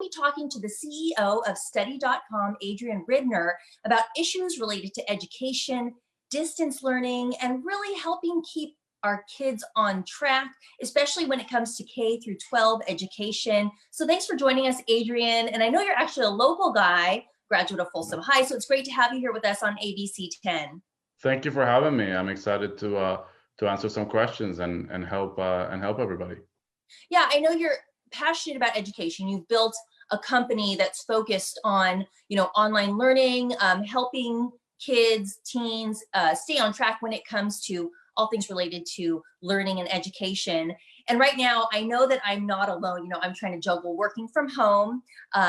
Be talking to the CEO of study.com, Adrian Ridner, about issues related to education, distance learning, and really helping keep our kids on track, especially when it comes to K through 12 education. So thanks for joining us, Adrian. And I know you're actually a local guy, graduate of Folsom High, so it's great to have you here with us on ABC 10. Thank you for having me. I'm excited to answer some questions and help everybody. Yeah, I know you're passionate about education. You've built a company that's focused on, online learning, helping kids, teens stay on track when it comes to all things related to learning and education. And right now, I know that I'm not alone. I'm trying to juggle working from home,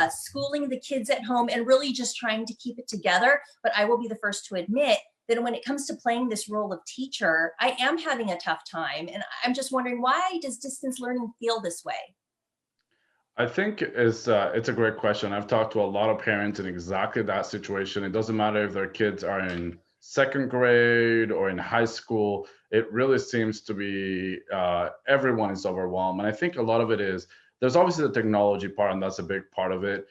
schooling the kids at home, and really just trying to keep it together. But I will be the first to admit that when it comes to playing this role of teacher, I am having a tough time. And I'm just wondering, why does distance learning feel this way? I think it's a great question. I've talked to a lot of parents in exactly that situation. It doesn't matter if their kids are in second grade or in high school. It really seems to be everyone is overwhelmed. And I think a lot of it is there's obviously the technology part, and that's a big part of it.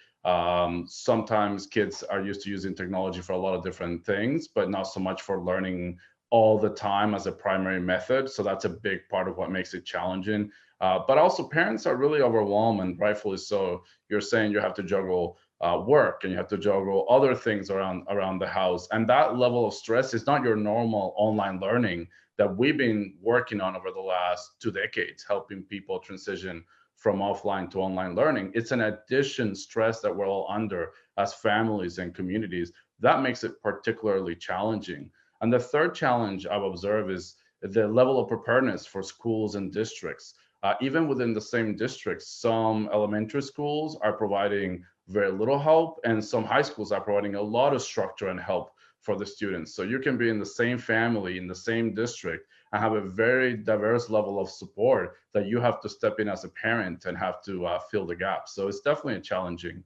Sometimes kids are used to using technology for a lot of different things, but not so much for learning all the time as a primary method. So that's a big part of what makes it challenging. But also parents are really overwhelmed, and rightfully so. You're saying you have to juggle work and you have to juggle other things around the house. And that level of stress is not your normal online learning that we've been working on over the last 2 decades, helping people transition from offline to online learning. It's an addition stress that we're all under as families and communities. That makes it particularly challenging. And the third challenge I've observed is the level of preparedness for schools and districts. Even within the same districts, some elementary schools are providing very little help, and some high schools are providing a lot of structure and help for the students. So you can be in the same family, in the same district, and have a very diverse level of support that you have to step in as a parent and have to fill the gaps. So it's definitely a challenging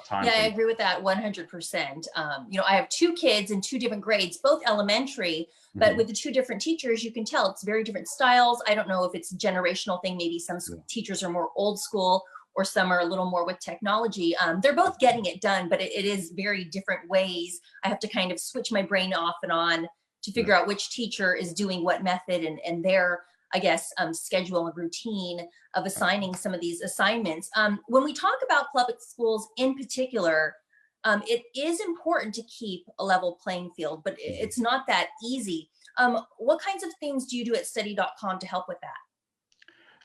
time. Yeah, I agree with that 100%. I have two kids in two different grades, both elementary, but with the two different teachers, you can tell it's very different styles. I don't know if it's a generational thing. Maybe some teachers are more old school or some are a little more with technology. They're both getting it done, but it is very different ways. I have to kind of switch my brain off and on to figure out which teacher is doing what method and their, I guess, schedule and routine of assigning some of these assignments. When we talk about public schools in particular, it is important to keep a level playing field, but it's not that easy. What kinds of things do you do at study.com to help with that?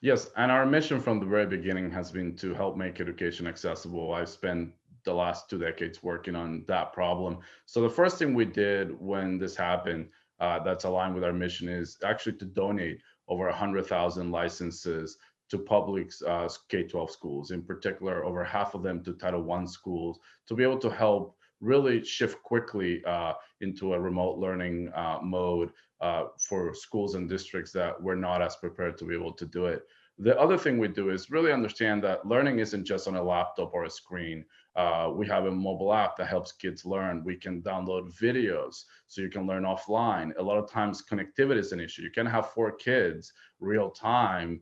Yes, and our mission from the very beginning has been to help make education accessible. I've spent the last 2 decades working on that problem. So the first thing we did when this happened, that's aligned with our mission, is actually to donate over 100,000 licenses to public K-12 schools, in particular, over half of them to Title I schools, to be able to help really shift quickly into a remote learning mode for schools and districts that were not as prepared to be able to do it. The other thing we do is really understand that learning isn't just on a laptop or a screen. We have a mobile app that helps kids learn. We can download videos so you can learn offline. A lot of times connectivity is an issue. You can have 4 kids real time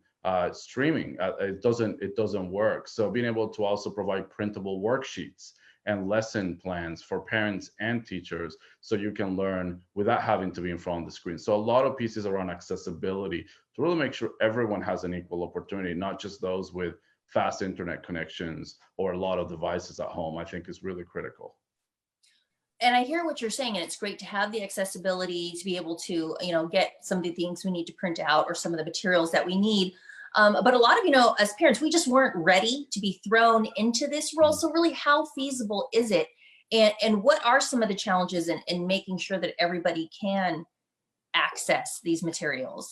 streaming. It doesn't work. So being able to also provide printable worksheets and lesson plans for parents and teachers so you can learn without having to be in front of the screen. So a lot of pieces around accessibility to really make sure everyone has an equal opportunity, not just those with fast internet connections or a lot of devices at home, I think is really critical. And I hear what you're saying, and it's great to have the accessibility to be able to, get some of the things we need to print out or some of the materials that we need. But a lot of, as parents, we just weren't ready to be thrown into this role. So really, how feasible is it? And what are some of the challenges in making sure that everybody can access these materials?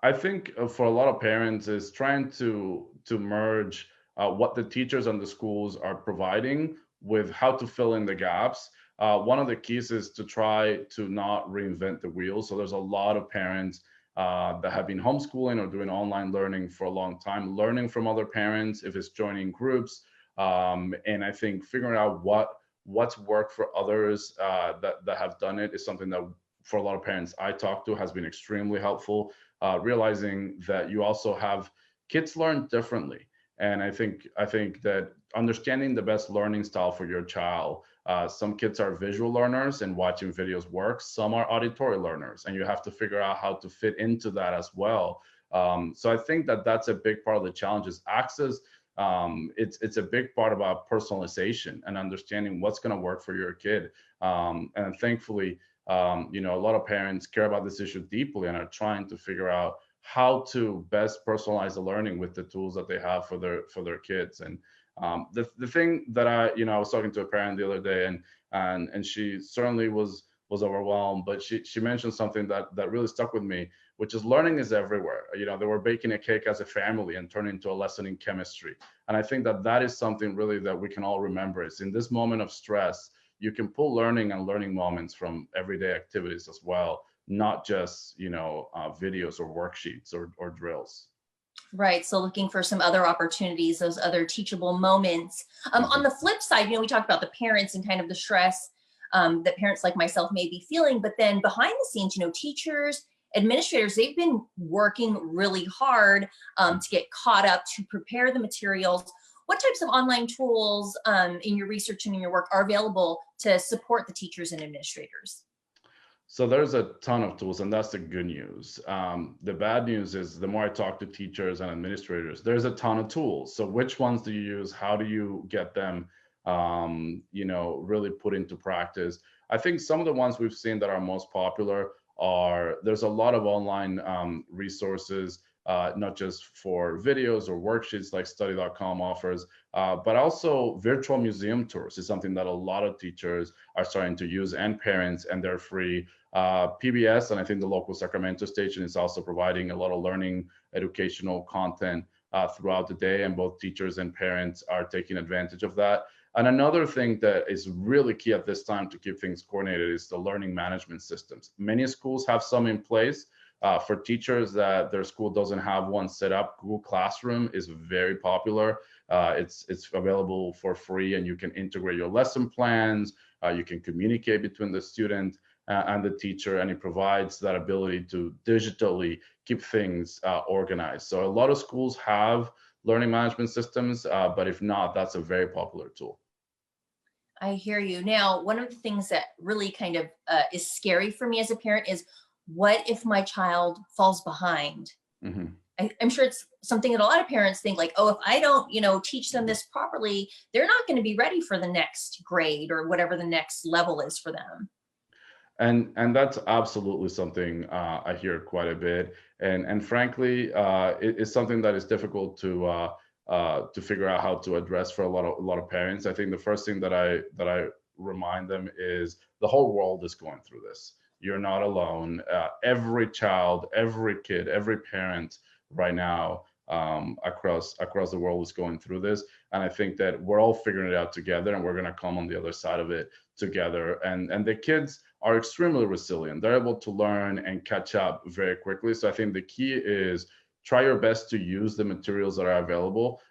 I think for a lot of parents is trying to merge what the teachers and the schools are providing with how to fill in the gaps. One of the keys is to try to not reinvent the wheel. So there's a lot of parents that have been homeschooling or doing online learning for a long time, learning from other parents if it's joining groups. And I think figuring out what's worked for others that have done it is something that for a lot of parents I talk to has been extremely helpful. Realizing that you also have kids learn differently. And I think that understanding the best learning style for your child. Some kids are visual learners and watching videos works. Some are auditory learners, and you have to figure out how to fit into that as well. So I think that that's a big part of the challenge is access. It's a big part about personalization and understanding what's going to work for your kid. And thankfully, a lot of parents care about this issue deeply and are trying to figure out how to best personalize the learning with the tools that they have for their kids. And the thing that I was talking to a parent the other day, and she certainly was overwhelmed, but she mentioned something that really stuck with me, which is learning is everywhere. They were baking a cake as a family and turned into a lesson in chemistry. And I think that is something really that we can all remember is in this moment of stress, you can pull learning and learning moments from everyday activities as well, not just videos or worksheets or drills. Right. So looking for some other opportunities, those other teachable moments. On the flip side, we talked about the parents and kind of the stress that parents like myself may be feeling, but then behind the scenes, teachers, administrators, they've been working really hard to get caught up, to prepare the materials. What types of online tools in your research and in your work are available to support the teachers and administrators? So there's a ton of tools, and that's the good news. The bad news is the more I talk to teachers and administrators, there's a ton of tools. So which ones do you use? How do you get them, really put into practice? I think some of the ones we've seen that are most popular there's a lot of online resources, not just for videos or worksheets like study.com offers, but also virtual museum tours is something that a lot of teachers are starting to use and parents, and they're free. PBS, and I think the local Sacramento station is also providing a lot of learning educational content throughout the day, and both teachers and parents are taking advantage of that. And another thing that is really key at this time to keep things coordinated is the learning management systems. Many schools have some in place. For teachers that their school doesn't have one set up, Google Classroom is very popular. It's available for free, and you can integrate your lesson plans. You can communicate between the student and the teacher, and it provides that ability to digitally keep things organized. So a lot of schools have learning management systems, but if not, that's a very popular tool. I hear you. Now, one of the things that really kind of is scary for me as a parent is, what if my child falls behind? Mhm. I'm sure it's something that a lot of parents think like, oh, if I don't, teach them this properly, they're not going to be ready for the next grade or whatever the next level is for them. And that's absolutely something I hear quite a bit, and frankly, it's something that is difficult to figure out how to address for a lot of parents. I think the first thing that I remind them is the whole world is going through this. You're not alone. Every child, every kid, every parent right now across the world is going through this, and I think that we're all figuring it out together, and we're going to come on the other side of it together. And the kids are extremely resilient. They're able to learn and catch up very quickly. So I think the key is try your best to use the materials that are available.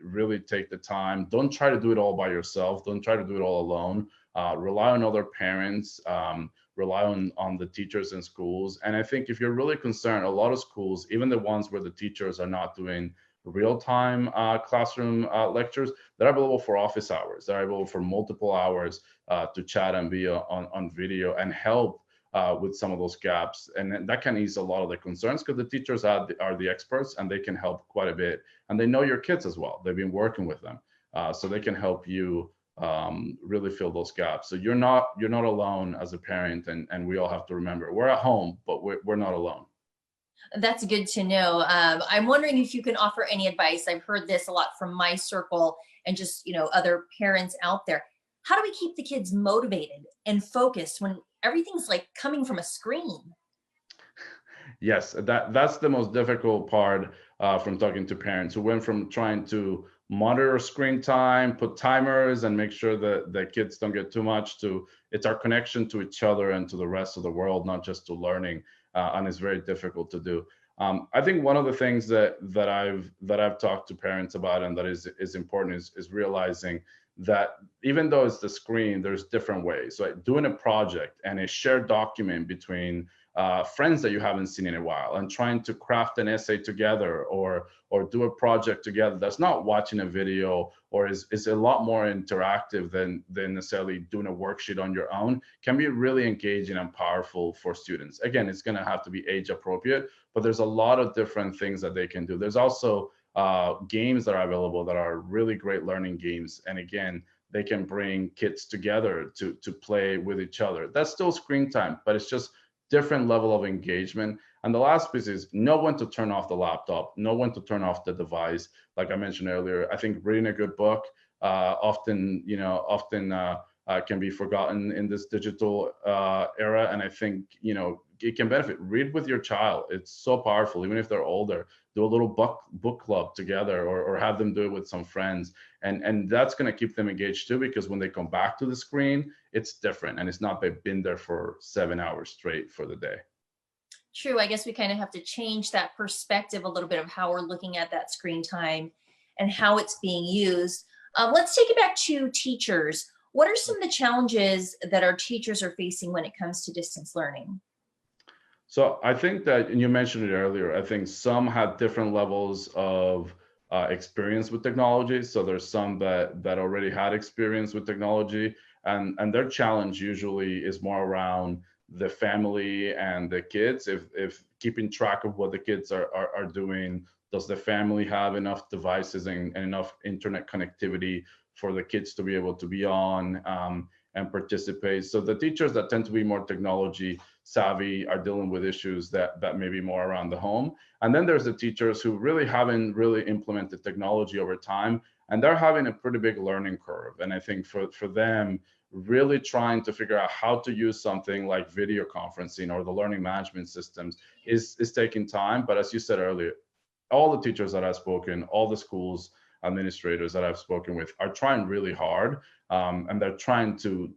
Really take the time. Don't try to do it all by yourself. Don't try to do it all alone. Rely on other parents. Rely on the teachers in schools. And I think if you're really concerned, a lot of schools, even the ones where the teachers are not doing real-time classroom lectures, they're available for office hours. They're available for multiple hours to chat and be on video and help with some of those gaps. And that can ease a lot of the concerns because the teachers are the experts, and they can help quite a bit. And they know your kids as well. They've been working with them. So they can help you really fill those gaps. So you're not alone as a parent, and we all have to remember we're at home, but we're not alone. That's good to know. I'm wondering if you can offer any advice. I've heard this a lot from my circle and just, other parents out there. How do we keep the kids motivated and focused when everything's like coming from a screen? Yes, that's the most difficult part from talking to parents who went from trying to monitor screen time, put timers, and make sure that the kids don't get too much, to it's our connection to each other and to the rest of the world, not just to learning, and it's very difficult to do. I think one of the things that I've talked to parents about, and that is important, is realizing that even though it's the screen, there's different ways. So like doing a project and a shared document between friends that you haven't seen in a while, and trying to craft an essay together or do a project together that's not watching a video or is a lot more interactive than necessarily doing a worksheet on your own, can be really engaging and powerful for students. Again, it's going to have to be age appropriate, but there's a lot of different things that they can do. There's also games that are available that are really great learning games. And again, they can bring kids together to play with each other. That's still screen time, but it's just different level of engagement. And the last piece is know when to turn off the laptop, know when to turn off the device. Like I mentioned earlier, I think reading a good book often can be forgotten in this digital era. And I think, it can benefit. Read with your child. It's so powerful, even if they're older. Do a little book club together, or have them do it with some friends. And that's going to keep them engaged too, because when they come back to the screen, it's different. And it's not they've been there for 7 hours straight for the day. True. I guess we kind of have to change that perspective a little bit of how we're looking at that screen time and how it's being used. Let's take it back to teachers. What are some of the challenges that our teachers are facing when it comes to distance learning? So I think that, and you mentioned it earlier, I think some have different levels of experience with technology. So there's some that already had experience with technology, and their challenge usually is more around the family and the kids. If keeping track of what the kids are doing, does the family have enough devices and enough internet connectivity for the kids to be able to be on and participate? So the teachers that tend to be more technology savvy are dealing with issues that may be more around the home. And then there's the teachers who really haven't really implemented technology over time, and they're having a pretty big learning curve. And I think for them, really trying to figure out how to use something like video conferencing or the learning management systems is taking time. But as you said earlier, all the teachers that I've spoken, all the schools administrators that I've spoken with are trying really hard, and they're trying to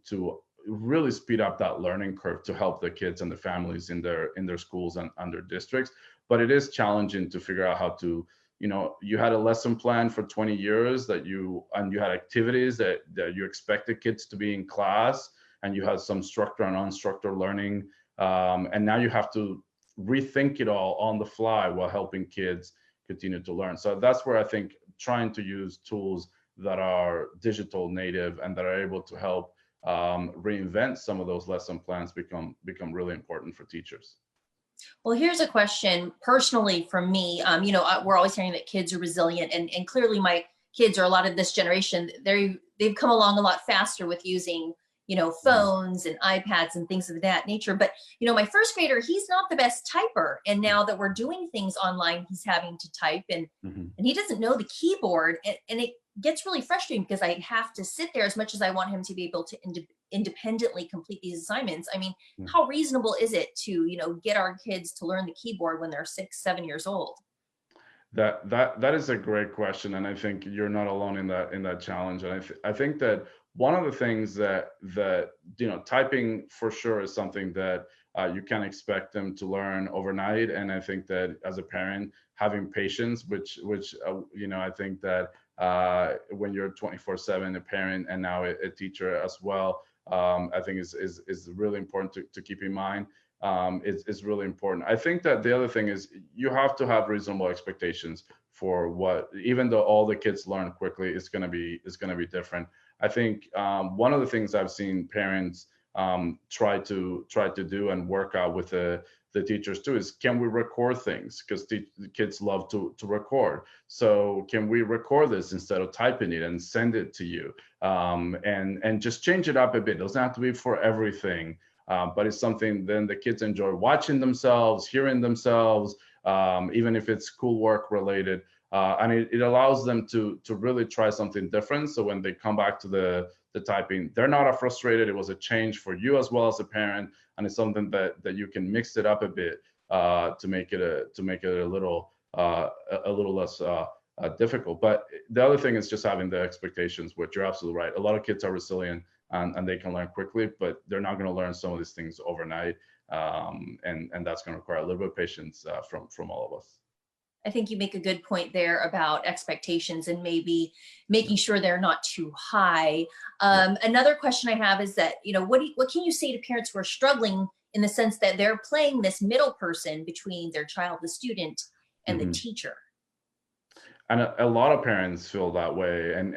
really speed up that learning curve to help the kids and the families in their schools and their districts. But it is challenging to figure out how to, you had a lesson plan for 20 years and you had activities that you expected kids to be in class, and you had some structured and unstructured learning, and now you have to rethink it all on the fly while helping kids continue to learn. So that's where I think trying to use tools that are digital native and that are able to help reinvent some of those lesson plans become really important for teachers. Well, here's a question personally from me. We're always hearing that kids are resilient, and clearly my kids, or a lot of this generation, they've come along a lot faster with using, phones and iPads and things of that nature. But, my first grader, he's not the best typer. And now that we're doing things online, he's having to type, and he doesn't know the keyboard. And it gets really frustrating because I have to sit there as much as I want him to be able to independently complete these assignments. I mean, how reasonable is it to, get our kids to learn the keyboard when they're 6, 7 years old? That is a great question, and I think you're not alone in that challenge. And I think that one of the things that typing for sure is something that you can expect them to learn overnight. And I think that as a parent, having patience, which I think that when you're 24/7 a parent and now a teacher as well, I think is really important to keep in mind. It's really important. I think that the other thing is you have to have reasonable expectations for what, even though all the kids learn quickly, it's going to be different. I think one of the things I've seen parents try to do and work out with the teachers too is, can we record things? Because the kids love to record. So can we record this instead of typing it and send it to you? And just change it up a bit. It doesn't have to be for everything. But it's something then the kids enjoy watching themselves, hearing themselves, even if it's schoolwork related. And it allows them to really try something different. So when they come back to the typing, they're not frustrated. It was a change for you as well as a parent, and it's something that you can mix it up a bit to make it a little less difficult. But the other thing is just having the expectations, which you're absolutely right. A lot of kids are resilient and they can learn quickly, but they're not going to learn some of these things overnight, and that's going to require a little bit of patience from all of us. I think you make a good point there about expectations and maybe making sure they're not too high. Another question I have is that, what can you say to parents who are struggling in the sense that they're playing this middle person between their child, the student, and the Mhm. teacher. And a lot of parents feel that way, and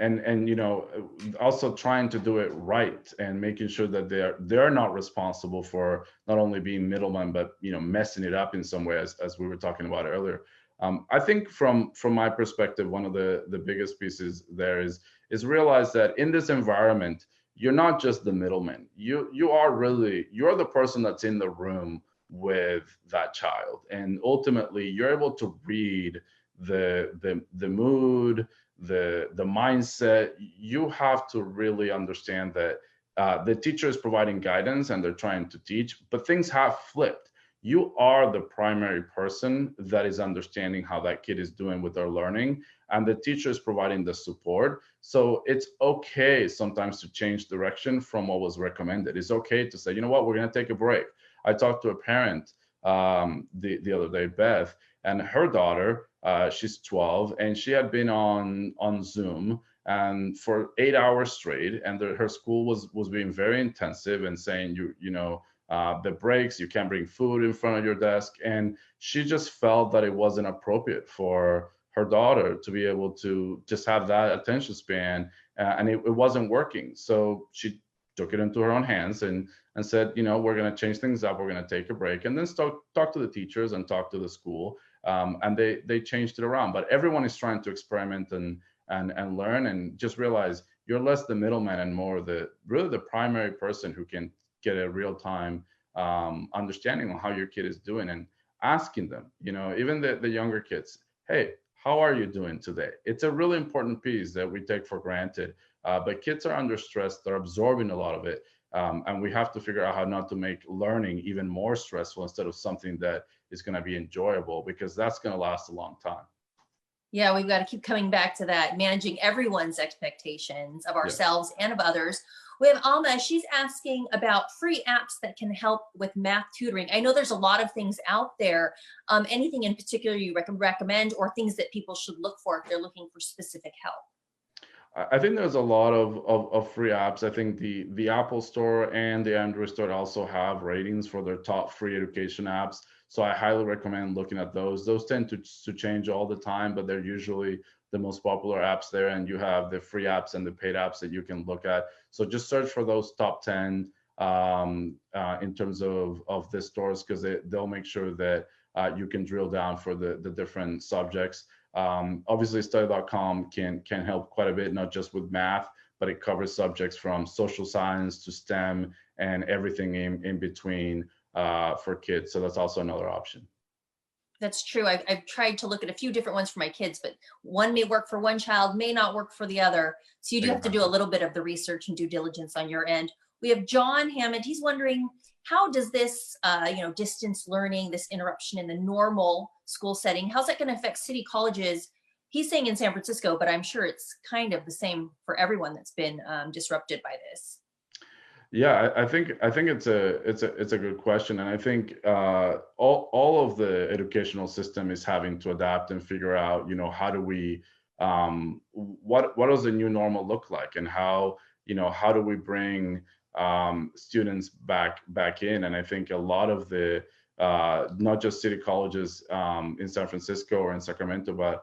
also trying to do it right and making sure that they're not responsible for not only being middlemen, but messing it up in some way, as we were talking about earlier. I think from my perspective, one of the biggest pieces there is realize that in this environment, you're not just the middleman. You're the person that's in the room with that child, and ultimately you're able to read the mood, the mindset. You have to really understand that the teacher is providing guidance and they're trying to teach, but things have flipped. You are the primary person that is understanding how that kid is doing with their learning, and the teacher is providing the support. So it's okay sometimes to change direction from what was recommended. It's okay to say, you know what, we're going to take a break. I talked to a parent the other day, Beth, and her daughter, she's 12, and she had been on Zoom and for 8 hours straight, and her school was being very intensive and saying the breaks, you can't bring food in front of your desk, and she just felt that it wasn't appropriate for her daughter to be able to just have that attention span, and it wasn't working. So she took it into her own hands and said, we're going to change things up, we're going to take a break, and then talk to the teachers and talk to the school. And they changed it around. But everyone is trying to experiment and learn, and just realize you're less the middleman and more really the primary person who can get a real time understanding of how your kid is doing, and asking them, even the younger kids, hey, how are you doing today? It's a really important piece that we take for granted. But kids are under stress, they're absorbing a lot of it. And we have to figure out how not to make learning even more stressful instead of something that is going to be enjoyable, because that's going to last a long time. Yeah, we've got to keep coming back to that, managing everyone's expectations of Yes. ourselves and of others. We have Alma. She's asking about free apps that can help with math tutoring. I know there's a lot of things out there. Anything in particular you recommend, or things that people should look for if they're looking for specific help? I think there's a lot of free apps. I think the Apple Store and the Android Store also have ratings for their top free education apps. So I highly recommend looking at those. Those tend to change all the time, but they're usually the most popular apps there. And you have the free apps and the paid apps that you can look at. So just search for those top 10 in terms of the stores, because they'll make sure that you can drill down for the different subjects. Obviously, study.com can help quite a bit, not just with math, but it covers subjects from social science to STEM and everything in between for kids. So that's also another option. That's true. I've tried to look at a few different ones for my kids, but one may work for one child, may not work for the other. So you do have to do a little bit of the research and due diligence on your end. We have John Hammond. He's wondering, how does this, distance learning, this interruption in the normal school setting, how's that going to affect city colleges? He's saying in San Francisco, but I'm sure it's kind of the same for everyone that's been disrupted by this. Yeah, I think it's a good question, and I think all of the educational system is having to adapt and figure out, how do we what does the new normal look like, and how do we bring students back in. And I think a lot of the not just city colleges in San Francisco or in Sacramento, but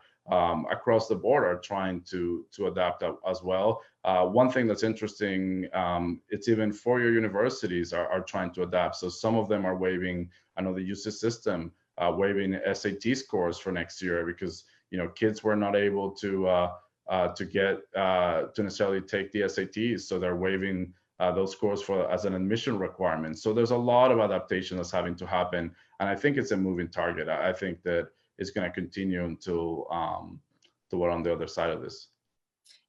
across the board are trying to adapt as well. One thing that's interesting, it's even four-year universities are trying to adapt. So some of them are waiving, I know the UC system, waiving SAT scores for next year, because kids were not able to get to necessarily take the SATs, so they're waiving those scores as an admission requirement. So there's a lot of adaptation that's having to happen, and I think it's a moving target. I think that it's going to continue until we're on the other side of this.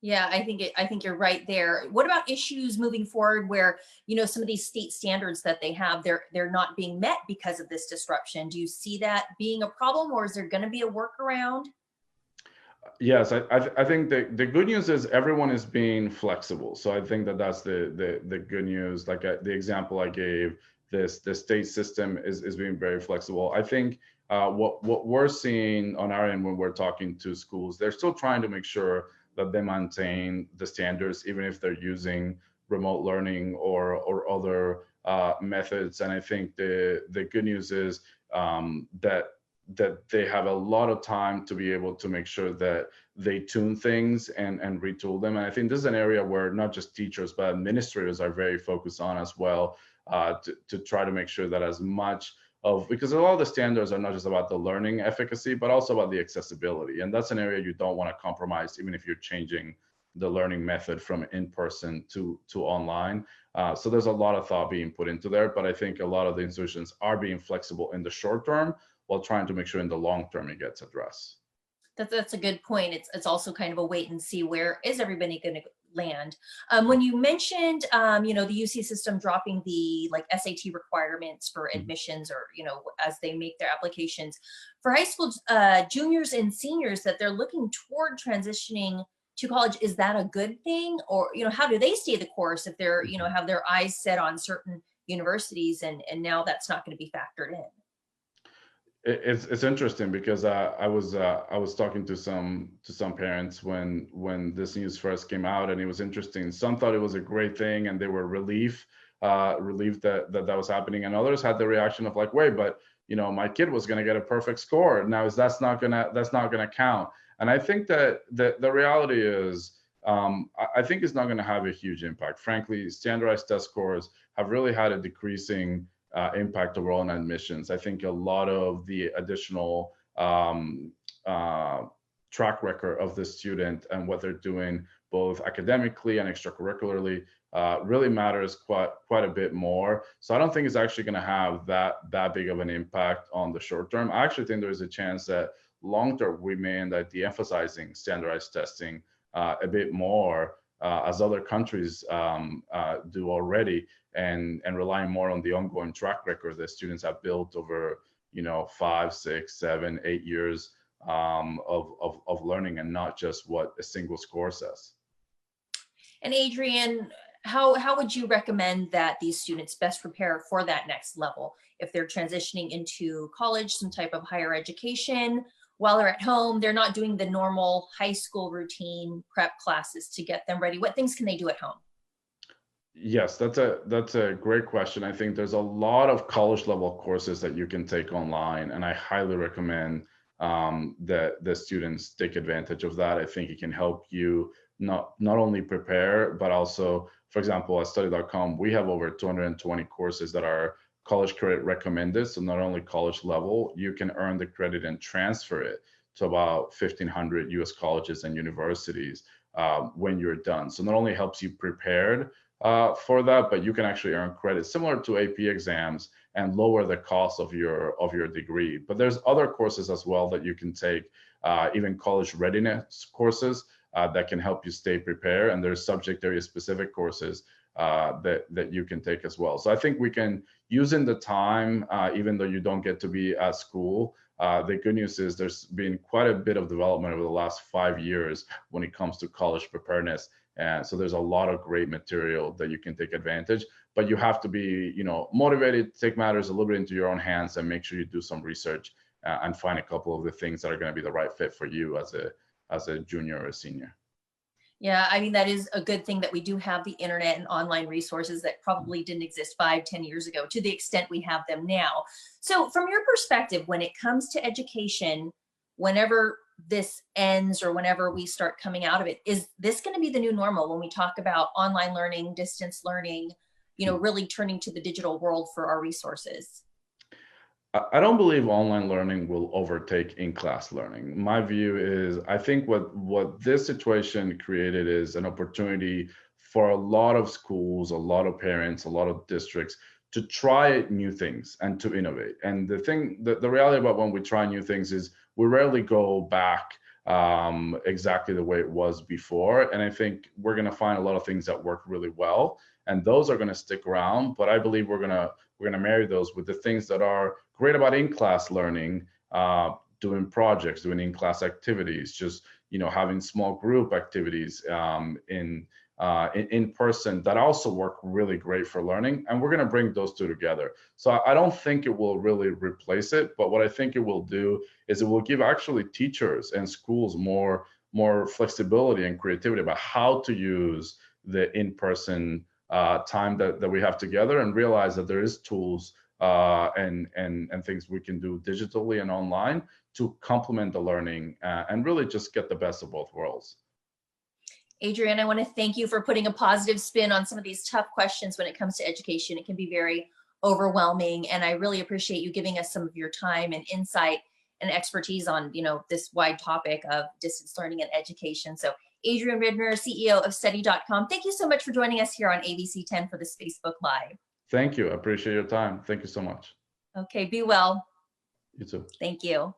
Yeah, I think you're right there. What about issues moving forward where, some of these state standards that they have, they're not being met because of this disruption? Do you see that being a problem, or is there going to be a workaround? Yes, I think the good news is everyone is being flexible. So I think that's the good news. Like the example I gave, the state system is being very flexible. I think what we're seeing on our end when we're talking to schools, they're still trying to make sure that they maintain the standards, even if they're using remote learning or other methods. And I think the good news is that they have a lot of time to be able to make sure that they tune things and retool them. And I think this is an area where not just teachers, but administrators are very focused on as well, to try to make sure that as much of, because a lot of the standards are not just about the learning efficacy, but also about the accessibility. And that's an area you don't want to compromise, even if you're changing the learning method from in-person to online. So there's a lot of thought being put into there, but I think a lot of the institutions are being flexible in the short term while trying to make sure in the long term it gets addressed. That's a good point. It's also kind of a wait and see, where is everybody going to land. When you mentioned, the UC system dropping the like SAT requirements for admissions, or as they make their applications for high school juniors and seniors, that they're looking toward transitioning to college, is that a good thing? Or how do they stay the course if they're have their eyes set on certain universities, and now that's not going to be factored in? It's interesting because I was talking to some parents when this news first came out, and it was interesting. Some thought it was a great thing and they were relieved that was happening, and others had the reaction of like, wait, but my kid was going to get a perfect score, now that's not gonna count. And I think that the reality is, I think it's not going to have a huge impact. Frankly, standardized test scores have really had a decreasing impact overall on admissions. I think a lot of the additional track record of the student and what they're doing both academically and extracurricularly really matters quite a bit more. So I don't think it's actually going to have that big of an impact on the short term. I actually think there's a chance that long term we may end up de-emphasizing standardized testing a bit more, as other countries do already, and relying more on the ongoing track record that students have built over 5, 6, 7, 8 years of learning, and not just what a single score says. And Adrian, how would you recommend that these students best prepare for that next level if they're transitioning into college, some type of higher education? While they're at home, they're not doing the normal high school routine prep classes to get them ready. What things can they do at home? Yes, that's a great question. I think there's a lot of college level courses that you can take online, and I highly recommend that the students take advantage of that. I think it can help you not only prepare, but also, for example, at study.com, we have over 220 courses that are college credit recommended. So not only college level, you can earn the credit and transfer it to about 1,500 US colleges and universities when you're done. So not only helps you prepared for that, but you can actually earn credit similar to AP exams and lower the cost of your degree. But there's other courses as well that you can take, even college readiness courses that can help you stay prepared. And there's subject area specific courses that you can take as well. So I think we can, using the time, even though you don't get to be at school, the good news is there's been quite a bit of development over the last 5 years when it comes to college preparedness. And so there's a lot of great material that you can take advantage, but you have to be, motivated to take matters a little bit into your own hands and make sure you do some research and find a couple of the things that are going to be the right fit for you as a junior or a senior. Yeah, I mean, that is a good thing that we do have the internet and online resources that probably didn't exist 5, 10 years ago to the extent we have them now. So from your perspective, when it comes to education, whenever this ends or whenever we start coming out of it, is this going to be the new normal when we talk about online learning, distance learning, really turning to the digital world for our resources? I don't believe online learning will overtake in-class learning. My view is, I think what this situation created is an opportunity for a lot of schools, a lot of parents, a lot of districts to try new things and to innovate. And the reality about when we try new things is we rarely go back exactly the way it was before. And I think we're going to find a lot of things that work really well, and those are going to stick around. But I believe we're going to marry those with the things that are great about in-class learning, doing projects, doing in-class activities, just having small group activities in person that also work really great for learning. And we're going to bring those two together. So I don't think it will really replace it, but what I think it will do is it will give actually teachers and schools more flexibility and creativity about how to use the in-person time that we have together, and realize that there is tools and things we can do digitally and online to complement the learning and really just get the best of both worlds. Adrian, I want to thank you for putting a positive spin on some of these tough questions when it comes to education. It can be very overwhelming, and I really appreciate you giving us some of your time and insight and expertise on, this wide topic of distance learning and education. So Adrian Ridner, CEO of study.com, thank you so much for joining us here on ABC 10 for this Facebook Live. Thank you. I appreciate your time. Thank you so much. Okay, be well. You too. Thank you.